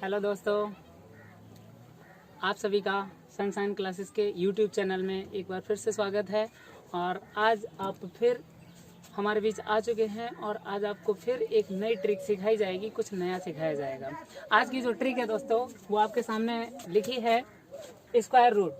Hello दोस्तों, आप सभी का सनशाइन क्लासेस के यूट्यूब चैनल में एक बार फिर से स्वागत है। और आज आप फिर हमारे बीच आ चुके हैं और आज आपको फिर एक नई ट्रिक सिखाई जाएगी, कुछ नया सिखाया जाएगा। आज की जो ट्रिक है दोस्तों वो आपके सामने लिखी है, स्क्वायर रूट।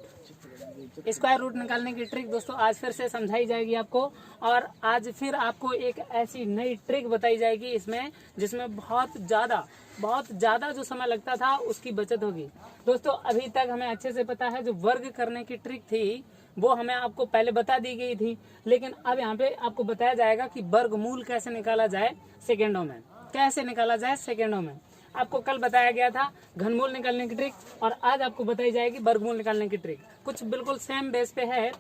स्क्वायर रूट निकालने की ट्रिक दोस्तों आज फिर से समझाई जाएगी आपको। और आज फिर आपको एक ऐसी नई ट्रिक बताई जाएगी इसमें, जिसमें बहुत ज़्यादा जो समय लगता था उसकी बचत होगी। दोस्तों अभी तक हमें अच्छे से पता है जो वर्ग करने की ट्रिक थी वो हमें आपको पहले बता दी गई थी, लेकिन अब यहाँ पे आपको बताया जाएगा कि वर्गमूल कैसे निकाला जाए सेकेंडों में। कैसे निकाला जाए सेकेंडों में आपको कल बताया गया था घनमूल निकालने की ट्रिक, और आज आपको बताई जाएगी वर्गमूल निकालने की ट्रिक। कुछ बिल्कुल सेम बेस पे है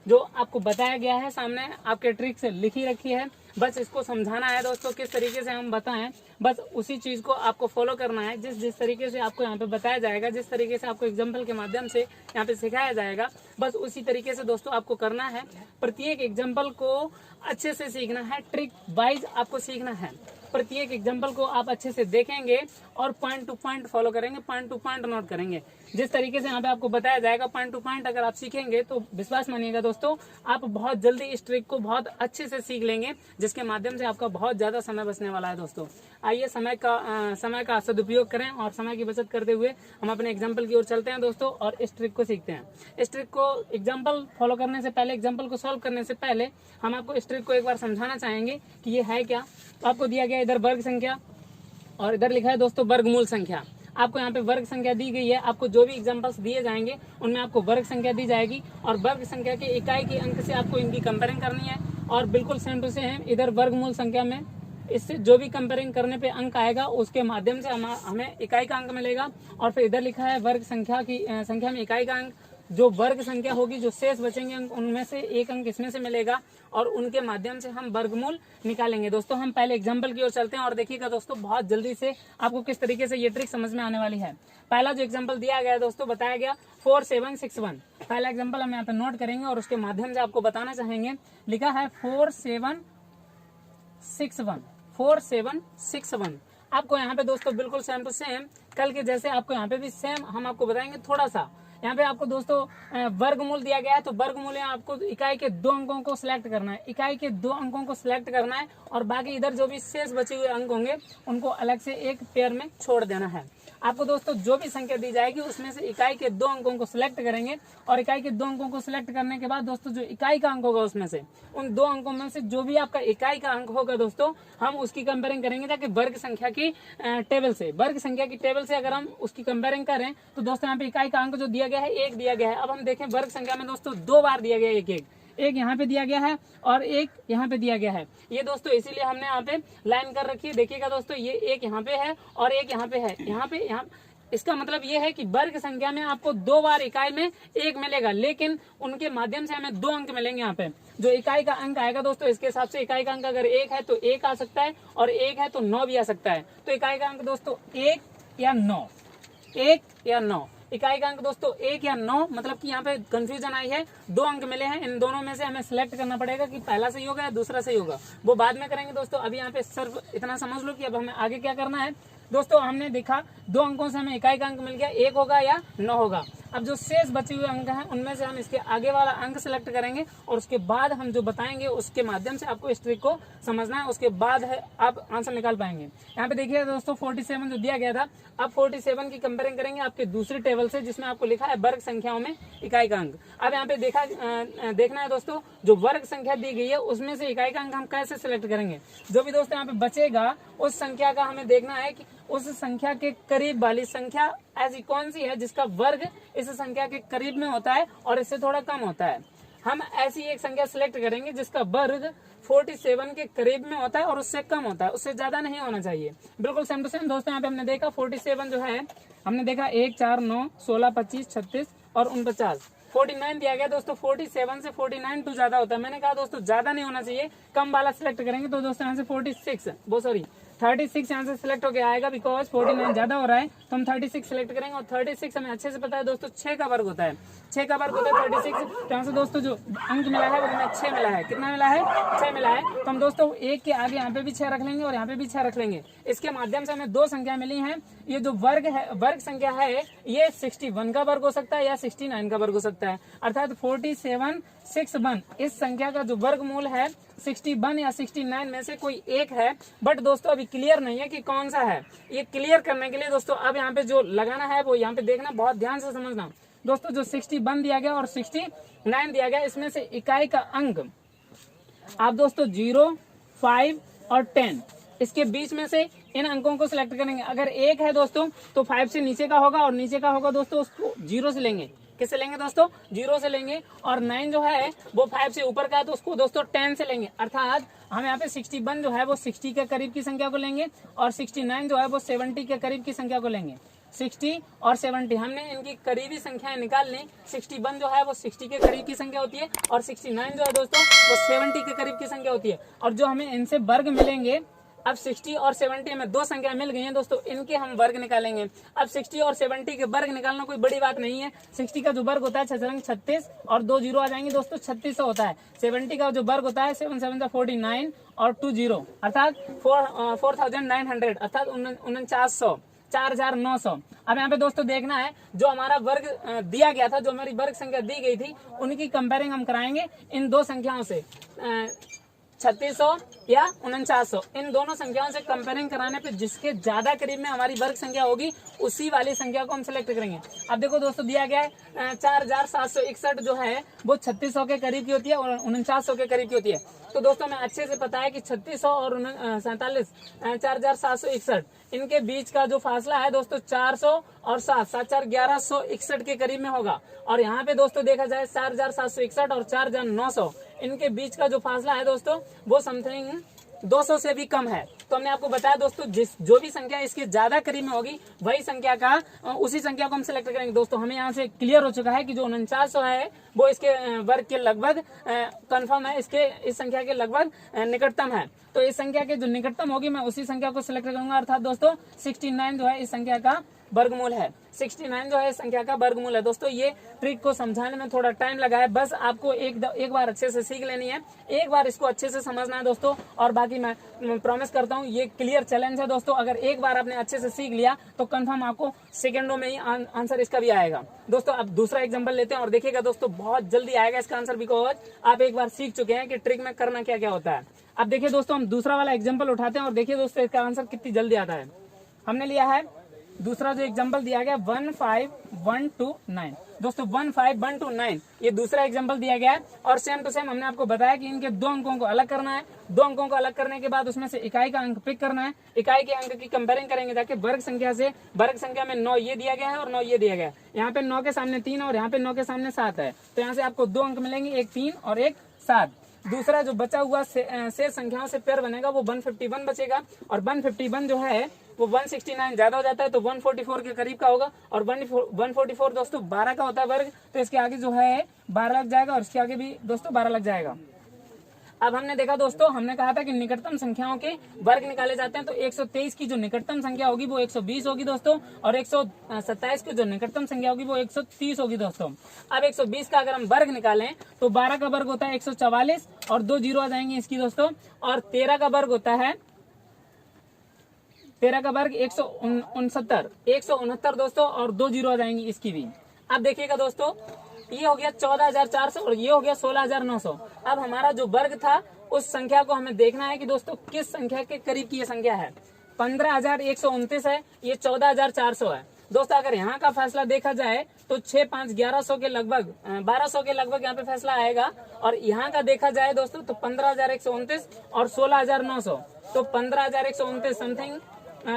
जो आपको बताया गया है, सामने आपके ट्रिक से लिखी रखी है। बस इसको समझाना है दोस्तों, किस तरीके से हम बताएं, बस उसी चीज को आपको फॉलो करना है। जिस तरीके से आपको यहाँ पे बताया जाएगा, जिस तरीके से आपको एग्जाम्पल के माध्यम से यहाँ पे सिखाया जाएगा, बस उसी तरीके से दोस्तों आपको करना है। प्रत्येक एग्जाम्पल को अच्छे से सीखना है, ट्रिक वाइज आपको सीखना है। प्रत्येक एग्जाम्पल को आप अच्छे से देखेंगे और पॉइंट टू पॉइंट फॉलो करेंगे, पॉइंट टू पॉइंट नोट करेंगे। जिस तरीके से यहाँ पे आपको बताया जाएगा पॉइंट टू पॉइंट अगर आप सीखेंगे तो विश्वास मानिएगा दोस्तों, आप बहुत जल्दी इस ट्रिक को बहुत अच्छे से सीख लेंगे, जिसके माध्यम से आपका बहुत ज्यादा समय बचने वाला है। दोस्तों आइए समय का सदुपयोग करें और समय की बचत करते हुए हम अपने एग्जाम्पल की ओर चलते हैं दोस्तों, और इस ट्रिक को सीखते हैं। इस ट्रिक को एग्जाम्पल फॉलो करने से पहले, एग्जाम्पल को सॉल्व करने से पहले हम आपको इस ट्रिक को एक बार समझाना चाहेंगे कि ये है क्या। तो आपको दिया गया इधर वर्ग संख्या और इधर लिखा है दोस्तों वर्गमूल संख्या। आपको यहाँ पे वर्ग संख्या दी गई है, आपको जो भी एग्जांपल्स दिए जाएंगे उनमें आपको वर्ग संख्या दी जाएगी और वर्ग संख्या के इकाई के अंक से आपको इनकी कंपेयरिंग करनी है। और बिल्कुल सेम टू सेम इधर वर्गमूल संख्या में इससे जो भी कंपेयरिंग करने पे अंक आएगा उसके माध्यम से हमें इकाई का अंक मिलेगा। और फिर इधर लिखा है वर्ग संख्या की संख्या में इकाई का अंक, जो वर्ग संख्या होगी, जो शेष बचेंगे अंक, उनमें से एक अंक इसमें से मिलेगा और उनके माध्यम से हम वर्गमूल निकालेंगे। दोस्तों हम पहले एग्जांपल की ओर चलते हैं और देखिएगा दोस्तों बहुत जल्दी से आपको किस तरीके से ये ट्रिक समझ में आने वाली है। पहला जो एग्जांपल दिया गया है दोस्तों, बताया गया 4761। पहला एग्जांपल हम यहाँ पे नोट करेंगे और उसके माध्यम से आपको बताना चाहेंगे। लिखा है 4761। आपको यहाँ पे दोस्तों बिल्कुल सेम टू सेम कल के जैसे आपको यहाँ पे भी सेम हम आपको बताएंगे। थोड़ा सा यहाँ पे आपको दोस्तों वर्गमूल दिया गया है, तो वर्गमूल में आपको इकाई के 2 अंकों को सिलेक्ट करना है, इकाई के 2 अंकों को सिलेक्ट करना है और बाकी इधर जो भी शेष बचे हुए अंक होंगे उनको अलग से एक पेयर में छोड़ देना है। आपको दोस्तों जो भी संख्या दी जाएगी उसमें से इकाई के 2 अंकों को सिलेक्ट करेंगे और इकाई के 2 अंकों को सिलेक्ट करने के बाद दोस्तों जो इकाई का अंक होगा उसमें से उन 2 अंकों में से जो भी आपका इकाई का अंक होगा दोस्तों, हम उसकी कंपेयरिंग करेंगे ताकि वर्ग संख्या की टेबल से अगर हम उसकी कंपेयरिंग करें तो दोस्तों यहाँ पे इकाई का अंक जो दिया गया है 1 दिया गया है। अब हम देखें वर्ग संख्या में दोस्तों 2 बार दिया गया है, एक यहाँ पे दिया गया है और एक यहाँ पे दिया गया है। ये दोस्तों इसीलिए हमने यहाँ पे लाइन कर रखी है। देखिएगा दोस्तों ये एक यहाँ पे है और एक यहाँ पे है, यहाँ इसका मतलब ये है कि वर्ग संख्या में आपको 2 बार इकाई में 1 मिलेगा, लेकिन उनके माध्यम से हमें 2 अंक मिलेंगे। यहाँ पे जो इकाई का अंक आएगा दोस्तों, इसके हिसाब से इकाई का अंक अगर 1 है तो 1 आ सकता है और 1 है तो 9 भी आ सकता है। तो इकाई का अंक दोस्तों 1 या 9, इकाई का अंक दोस्तों 1 या 9, मतलब कि यहाँ पे कंफ्यूजन आई है। 2 अंक मिले हैं, इन दोनों में से हमें सिलेक्ट करना पड़ेगा कि पहला सही होगा या दूसरा सही होगा, वो बाद में करेंगे दोस्तों। अभी यहाँ पे सिर्फ इतना समझ लो कि अब हमें आगे क्या करना है। दोस्तों हमने देखा 2 अंकों से हमें इकाई का अंक मिल गया, 1 होगा या 9 होगा। अब जो शेष बचे हुए अंक हैं उनमें से हम इसके आगे वाला अंक सिलेक्ट करेंगे और उसके बाद हम जो बताएंगे उसके माध्यम से आपको इस ट्रिक को समझना है, उसके बाद है आप आंसर निकाल पाएंगे। यहाँ पे देखिए दोस्तों 47 जो दिया गया था, अब 47 की कंपेयरिंग करेंगे आपके दूसरी टेबल से जिसमें आपको लिखा है वर्ग संख्याओं में इकाई का अंक। अब यहाँ पे देखना है दोस्तों, जो वर्ग संख्या दी गई है उसमें से इकाई का अंक हम कैसे सिलेक्ट करेंगे। जो भी दोस्तों यहाँ पे बचेगा उस संख्या का हमें देखना है कि उस संख्या के करीब वाली संख्या ऐसी कौन सी है जिसका वर्ग इस संख्या के करीब में होता है और इससे थोड़ा कम होता है। हम ऐसी एक संख्या सिलेक्ट करेंगे जिसका वर्ग 47 के करीब में होता है और उससे कम होता है, उससे ज्यादा नहीं होना चाहिए। बिल्कुल सेम टू सेम दोस्तों यहाँ पे हमने देखा 47 जो है, हमने देखा 1, 4, 9, 16, 25, 36 और 49। 49 दिया गया दोस्तों, 47 से 49 टू ज्यादा होता है। मैंने कहा दोस्तों ज्यादा नहीं होना चाहिए, कम वाला सिलेक्ट करेंगे तो दोस्तों यहाँ से 36 यहाँ से सिलेक्ट होके आएगा, बिकॉज 49 ज्यादा हो रहा है तो हम 36 सिलेक्ट करेंगे। और 36 हमें अच्छे से पता है दोस्तों 6 का वर्ग होता है, 6 का वर्ग होता है 36। तो यहाँ से दोस्तों जो अंक मिला है वो हमें 6 मिला है। कितना मिला है? 6 मिला है। तो हम दोस्तों 1 के आगे यहाँ पे भी 6 रख लेंगे और यहाँ पे भी 6 रख लेंगे। इसके माध्यम से हमें 2 संख्या मिली है। ये जो वर्ग है, वर्ग संख्या है, ये 61 का वर्ग हो सकता है या 69 का वर्ग हो सकता है। अर्थात 4761 इस संख्या का जो वर्गमूल है 61 या 69 में से कोई एक है। बट दोस्तों अभी क्लियर नहीं है कि कौन सा है। ये क्लियर करने के लिए दोस्तों अब यहाँ पे जो लगाना है वो यहाँ पे देखना, बहुत ध्यान से समझना दोस्तों। जो 61 दिया गया और 69 दिया गया, इसमें से इकाई का अंक आप दोस्तों 0, 5 और 10 इसके बीच में से इन अंकों को सिलेक्ट करेंगे। अगर 1 है दोस्तों तो 5 से नीचे का होगा, और नीचे का होगा दोस्तों उसको 0 से लेंगे। किससे लेंगे दोस्तों? 0 से लेंगे। और 9 जो है वो 5 से ऊपर का है तो उसको दोस्तों 10 से लेंगे। अर्थात हम यहाँ पे 61 जो है वो 60 के करीब की संख्या को लेंगे और 69 जो है वो 70 के करीब की संख्या को लेंगे। 60 और 70 हमने इनकी करीबी संख्याएं निकाल ली। 61 जो है वो 60 के करीब की संख्या होती है और 69 जो है दोस्तों वो 70 के करीब की संख्या होती है। और जो हमें इनसे वर्ग मिलेंगे, अब 60 और 70 में 2 संख्या मिल गई हैं दोस्तों, इनके हम वर्ग निकालेंगे। अब 60 और 70 के वर्ग निकालना कोई बड़ी बात नहीं है। 60 का जो वर्ग होता है 36 और 2 जीरो आ जाएंगे दोस्तों, 3600 होता है। 70 का जो वर्ग होता है 7 7 49 और 2 जीरो अर्थात 4900 अर्थात 4900, 4900। अब यहाँ पे दोस्तों देखना है जो हमारा वर्ग दिया गया था, जो हमारी वर्ग संख्या दी गई थी, उनकी कंपेयरिंग हम कराएंगे इन 2 संख्याओं से। 3600 या 4900 इन दोनों संख्याओं से कंपेयरिंग कराने पे जिसके ज्यादा करीब में हमारी वर्ग संख्या होगी उसी वाली संख्या को हम सिलेक्ट करेंगे। अब देखो दोस्तों दिया गया है 4761 जो है वो 3600 के करीब की होती है और 4900 के करीब की होती है। तो दोस्तों हमें अच्छे से पता है कि 3600 और 4761 इनके बीच का जो फासला है दोस्तों 400 और 7 1161 के करीब में होगा। और यहाँ पे दोस्तों देखा जाए 4761 और 4900 इनके बीच का जो फासला है दोस्तों वो समथिंग 200 से भी कम है। तो हमने आपको बताया दोस्तों जो भी संख्या इसके ज्यादा करीब में होगी वही संख्या का उसी संख्या को हम सिलेक्ट करेंगे। दोस्तों हमें यहाँ से क्लियर हो चुका है कि जो 4900 है वो इसके वर्ग के लगभग कंफर्म है, इसके इस संख्या के लगभग निकटतम है। तो इस संख्या के जो निकटतम होगी मैं उसी संख्या को सिलेक्ट करूंगा। अर्थात दोस्तों 69 जो है इस संख्या का वर्गमूल है। 69 जो है इस संख्या का वर्गमूल है। दोस्तों ये ट्रिक को समझाने में थोड़ा टाइम लगा है, बस आपको एक बार अच्छे से सीख लेनी है, एक बार इसको अच्छे से समझना है दोस्तों। और बाकी मैं प्रॉमिस करता हूँ ये क्लियर चैलेंज है दोस्तों। अगर एक बार आपने अच्छे से सीख लिया तो कंफर्म आपको सेकंडों में ही आंसर इसका भी आएगा। दोस्तों अब दूसरा एग्जाम्पल लेते हैं और देखिएगा दोस्तों बहुत जल्दी आएगा इसका आंसर, बिकॉज आप एक बार सीख चुके हैं कि ट्रिक में करना क्या क्या होता है। अब देखिए दोस्तों हम दूसरा वाला एग्जाम्पल उठाते हैं और देखिए दोस्तों इसका आंसर कितनी जल्दी आता है। हमने लिया है दूसरा जो एग्जाम्पल दिया गया 15129 दोस्तों 15129 ये दूसरा एग्जाम्पल दिया गया है। और सेम टू सेम हमने आपको बताया कि इनके 2 अंकों को अलग करना है। 2 अंकों को अलग करने के बाद उसमें से इकाई का अंक पिक करना है। इकाई के अंक की कंपेयरिंग करेंगे जाके वर्ग संख्या से। वर्ग संख्या में 9 ये दिया गया है और 9 ये दिया गया है। यहाँ पे 9 के सामने 3 और यहाँ पे 9 के सामने 7 है। तो यहाँ से आपको 2 अंक मिलेंगे, एक 3 और एक 7। दूसरा जो बचा हुआ से संख्याओं से पेयर बनेगा वो 151 बचेगा। और 151 जो है वो 169 ज्यादा हो जाता है तो 144 के करीब का होगा। और 144 दोस्तों 12 का होता है वर्ग, तो इसके आगे जो है 12 लग जाएगा और इसके आगे भी दोस्तों 12 लग जाएगा। अब हमने देखा दोस्तों, हमने कहा था कि निकटतम संख्याओं के वर्ग निकाले जाते हैं। तो 123 की जो निकटतम संख्या होगी वो 120 होगी दोस्तों, और 127 की जो निकटतम संख्या होगी वो 130 होगी दोस्तों। अब 120 का अगर हम वर्ग निकालें तो 12 का वर्ग होता है 144 और 2 जीरो आ जाएंगे इसकी दोस्तों। और 13 का वर्ग होता है 13 का वर्ग 169 दोस्तों और 2 जीरो आ जाएंगी इसकी भी। अब देखिएगा दोस्तों ये हो गया 14400 और ये हो गया 16900। अब हमारा जो वर्ग था उस संख्या को हमें देखना है कि दोस्तों किस संख्या के करीब की ये संख्या है। 15129 है, ये 14400 है दोस्तों। अगर यहाँ का फैसला देखा जाए तो 6 5 1100 के लगभग 1200 के लगभग यहाँ पे फैसला आएगा। और यहाँ का देखा जाए दोस्तों तो 15129 और 16900, तो 15129 समथिंग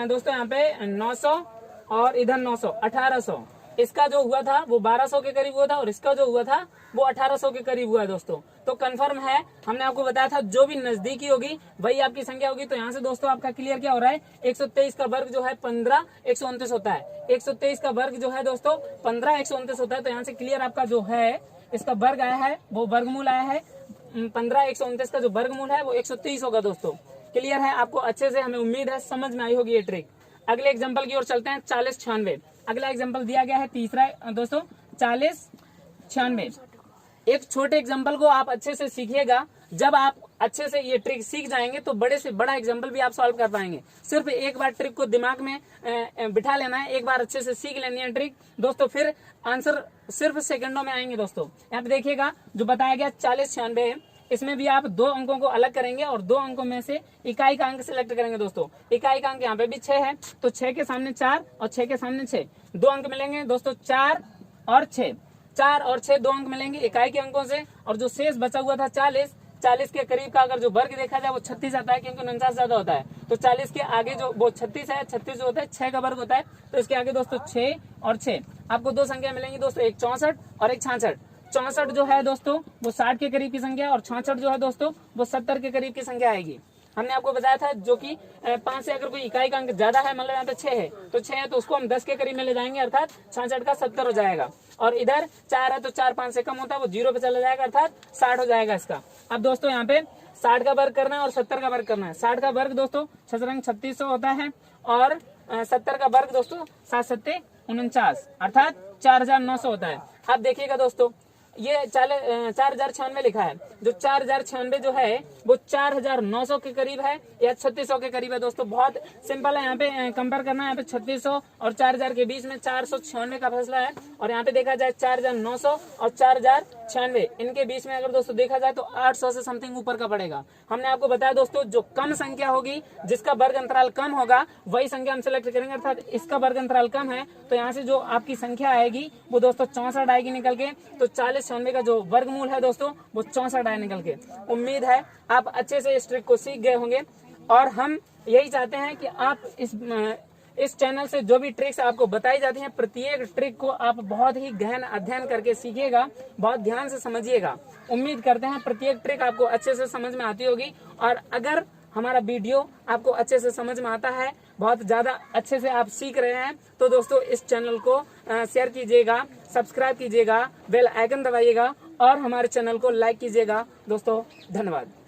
दोस्तों यहाँ पे 900 और इधर 900 1800। इसका जो हुआ था वो 1200 के करीब हुआ था और इसका जो हुआ था वो 1800 के करीब हुआ है दोस्तों। तो कंफर्म है, हमने आपको बताया था जो भी नजदीकी होगी वही आपकी संख्या होगी। तो यहाँ से दोस्तों आपका क्लियर क्या हो रहा है, 123 का वर्ग जो है 15129 होता है। 123 का वर्ग जो है दोस्तों 15129 होता है। तो यहाँ से क्लियर आपका जो है इसका वर्ग आया है वो वर्गमूल आया है। 15129 का जो वर्गमूल है वो 130 होगा दोस्तों। क्लियर है आपको अच्छे से, हमें उम्मीद है समझ में आई होगी ये ट्रिक। अगले एग्जाम्पल की ओर चलते हैं, 40-96। अगला एग्जाम्पल दिया गया है तीसरा दोस्तों 40-96। एक छोटे एग्जाम्पल को आप अच्छे से सीखिएगा, जब आप अच्छे से ये ट्रिक सीख जाएंगे तो बड़े से बड़ा एग्जाम्पल भी आप सॉल्व कर पाएंगे। सिर्फ एक बार ट्रिक को दिमाग में बिठा लेना है, एक बार अच्छे से सीख लेनी है ट्रिक दोस्तों, फिर आंसर सिर्फ सेकंडों में आएंगे दोस्तों। यहाँ पे देखिएगा जो बताया गया 40-96 है, इसमें भी आप 2 अंकों को अलग करेंगे और 2 अंकों में से इकाई का अंक सिलेक्ट करेंगे दोस्तों। इकाई का अंक यहाँ पे भी 6 है, तो 6 के सामने 4 और 6 के सामने 6, 2 अंक मिलेंगे दोस्तों 4 और 6। 4 और 6 2 अंक मिलेंगे इकाई के अंकों से, और जो शेष बचा हुआ था 40 के करीब का अगर जो वर्ग देखा जाए वो 36 आता है, क्योंकि 49 ज्यादा होता है। तो 40 के आगे जो वो 36 है, 36 जो होता है 6 का वर्ग होता है, तो इसके आगे दोस्तों 6 और 6 आपको 2 संख्या मिलेंगी दोस्तों, एक 64 और एक 66। 64 जो है दोस्तों वो 60 के करीब की संख्या, और 66 जो है दोस्तों वो 70 के करीब की संख्या आएगी। हमने आपको बताया था जो कि 5 से अगर कोई इकाई का अंक ज्यादा है, मतलब यहाँ पे 6 है, तो 6 है तो उसको हम 10 के करीब में ले जाएंगे, अर्थात 66 का 70 हो जाएगा। और इधर 4 है तो 4 5 से कम होता है, वो 0 पे चला जाएगा, अर्थात 60 हो जाएगा इसका। अब दोस्तों यहाँ पे 60 का वर्ग करना है और 70 का वर्ग करना है। 60 का वर्ग दोस्तों 3600 होता है, और 70 का वर्ग दोस्तों 7 49, अर्थात 4900 होता है। अब देखिएगा दोस्तों ये 4096 लिखा है, जो 4096 जो है वो 4900 के करीब है या 3600 के करीब है दोस्तों। बहुत सिंपल है, यहाँ पे कंपेयर करना है। यहाँ पे 3600 और 4000 के बीच में 496 का फैसला है, और यहाँ पे देखा जाए 4900 और 4096 इनके बीच में अगर दोस्तों देखा जाए तो 800 से समथिंग ऊपर का पड़ेगा। हमने आपको बताया दोस्तों जो कम संख्या होगी, जिसका वर्ग अंतराल कम होगा, वही संख्या हम सिलेक्ट करेंगे, अर्थात इसका वर्ग अंतराल कम है तो यहाँ से जो आपकी संख्या आएगी वो दोस्तों 64 आएगी निकल के। तो 4096 का जो वर्गमूल है दोस्तों वो 64 आए निकल के। उम्मीद है आप अच्छे से इस ट्रिक को सीख गए होंगे, और हम यही चाहते हैं कि आप इस चैनल से जो भी ट्रिक्स आपको बताई जाती हैं, प्रत्येक ट्रिक को आप बहुत ही गहन अध्ययन करके सीखिएगा, बहुत ध्यान से समझिएगा। उम्मीद करते हैं प्रत्येक ट्रिक आपको अच्छे से समझ में आती होगी, और अगर हमारा वीडियो आपको अच्छे से समझ में आता है, बहुत ज्यादा अच्छे से आप सीख रहे हैं, तो दोस्तों इस चैनल को शेयर कीजिएगा, सब्सक्राइब कीजिएगा, बेल आइकन दबाइएगा और हमारे चैनल को लाइक कीजिएगा दोस्तों। धन्यवाद।